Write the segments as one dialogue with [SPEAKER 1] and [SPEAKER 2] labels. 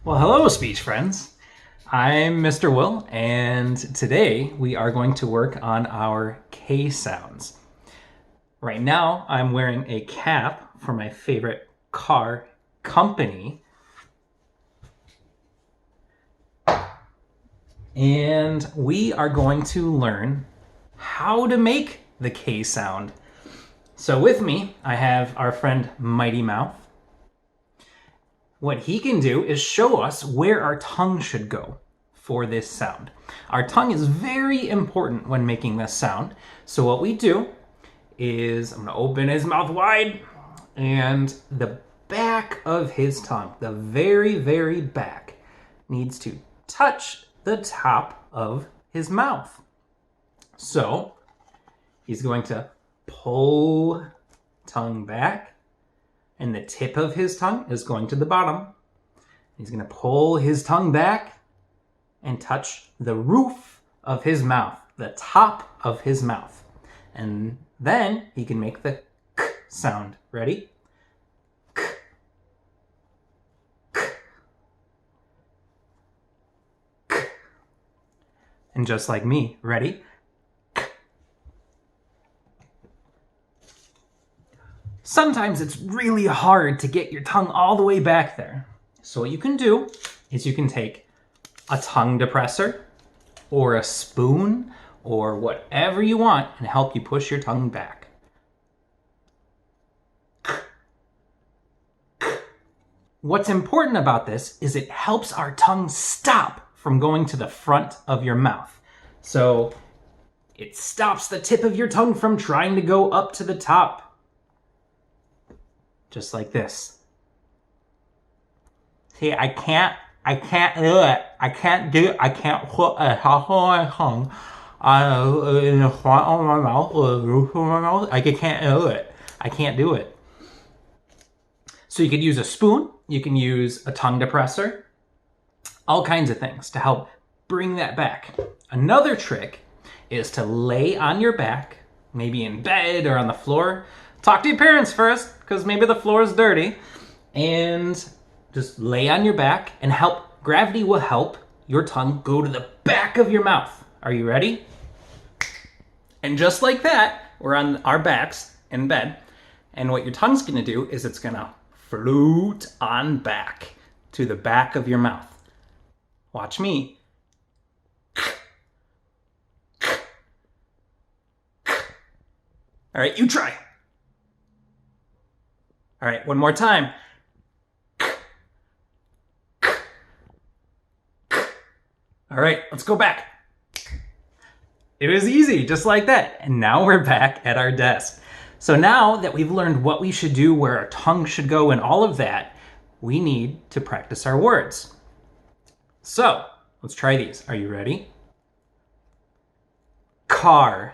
[SPEAKER 1] Well, hello, speech friends. I'm Mr. Will, and today we are going to work on our K sounds. Right now, I'm wearing a cap for my favorite car company. And we are going to learn how to make the K sound. So with me, I have our friend Mighty Mouth. What he can do is show us where our tongue should go for this sound. Our tongue is very important when making this sound. So what we do is I'm going to open his mouth wide, and the back of his tongue, the very, very back, needs to touch the top of his mouth. So he's going to pull tongue back, and the tip of his tongue is going to the bottom. He's going to pull his tongue back and touch the roof of his mouth, the top of his mouth. And then he can make the k sound. Ready? K. K. K. And just like me, ready? Sometimes it's really hard to get your tongue all the way back there. So what you can do is you can take a tongue depressor or a spoon or whatever you want and help you push your tongue back. What's important about this is it helps our tongue stop from going to the front of your mouth. So it stops the tip of your tongue from trying to go up to the top. Just like this. See, I can't do it. I can't put a top of my tongue in the front of my mouth or the roof of my mouth. I can't do it. I can't do it. So you could use a spoon. You can use a tongue depressor. All kinds of things to help bring that back. Another trick is to lay on your back, maybe in bed or on the floor. Talk to your parents first, because maybe the floor is dirty. And just lay on your back and gravity will help your tongue go to the back of your mouth. Are you ready? And just like that, we're on our backs in bed. And what your tongue's gonna do is it's gonna float on back to the back of your mouth. Watch me. All right, you try. All right, one more time. All right, let's go back. It was easy, just like that. And now we're back at our desk. So now that we've learned what we should do, where our tongue should go, and all of that, we need to practice our words. So let's try these. Are you ready? Car,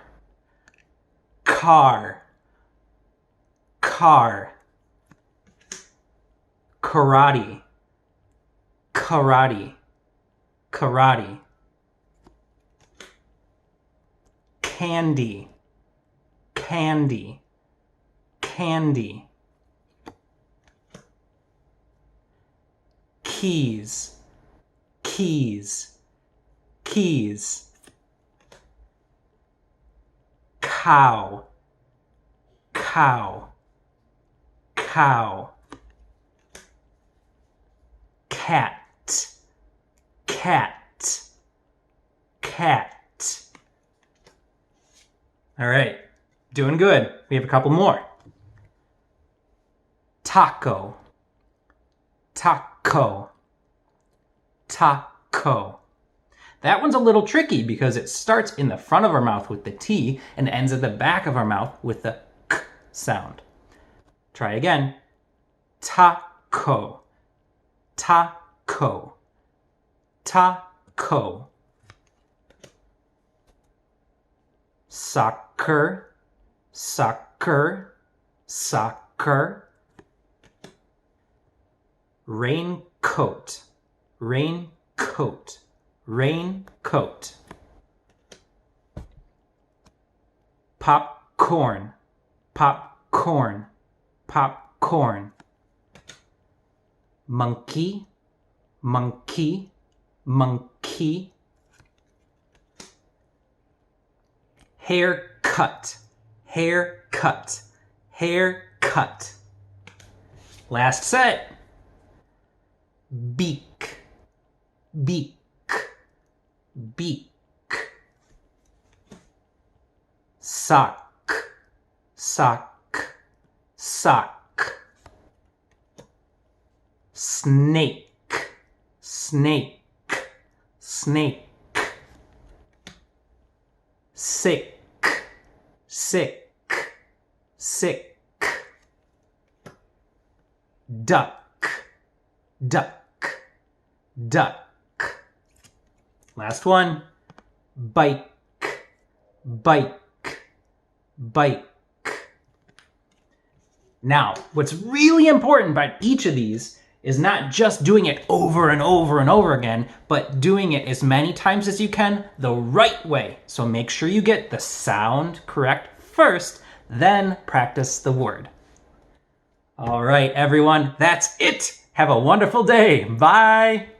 [SPEAKER 1] car, car. Karate, karate, karate. Candy, candy, candy. Keys, keys, keys. Cow, cow, cow. Cat, cat, cat. All right, doing good. We have a couple more. Taco, taco, taco. That one's a little tricky because it starts in the front of our mouth with the T and ends at the back of our mouth with the K sound. Try again. Taco. Taco, taco. Soccer, soccer, soccer. Raincoat, raincoat, raincoat. Popcorn, popcorn, popcorn. Monkey, monkey, monkey. Haircut, haircut, haircut. Last set. Beak, beak, beak. Sock, sock, sock. Snake, snake, snake. Sick, sick, sick. Duck, duck, duck. Last one. Bike, bike, bike. Now, what's really important about each of these is not just doing it over and over and over again, but doing it as many times as you can the right way. So make sure you get the sound correct first, then practice the word. All right, everyone, that's it. Have a wonderful day. Bye.